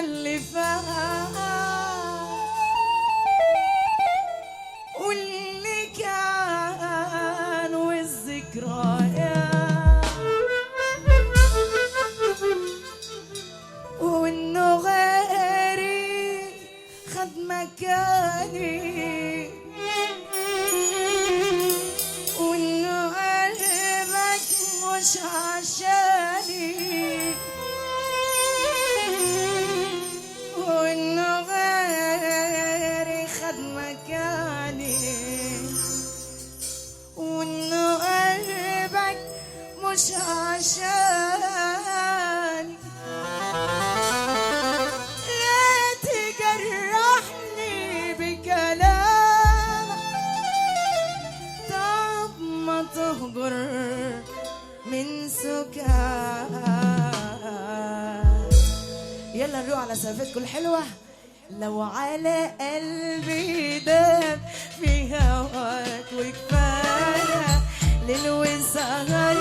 اللي فات واللي كان والذكريات، وإنه غيري خد مكاني، وإنه قلبك مش عشاني، وإنه غيري خد مكاني، وإنه قلبك مش عشاني. لا تجرحني بكلامك، طب ما تهجر من سكات. يلا نروح على سلفتكم الحلوة. لو على قلبي داب في هواك وكفاية ليل وسهر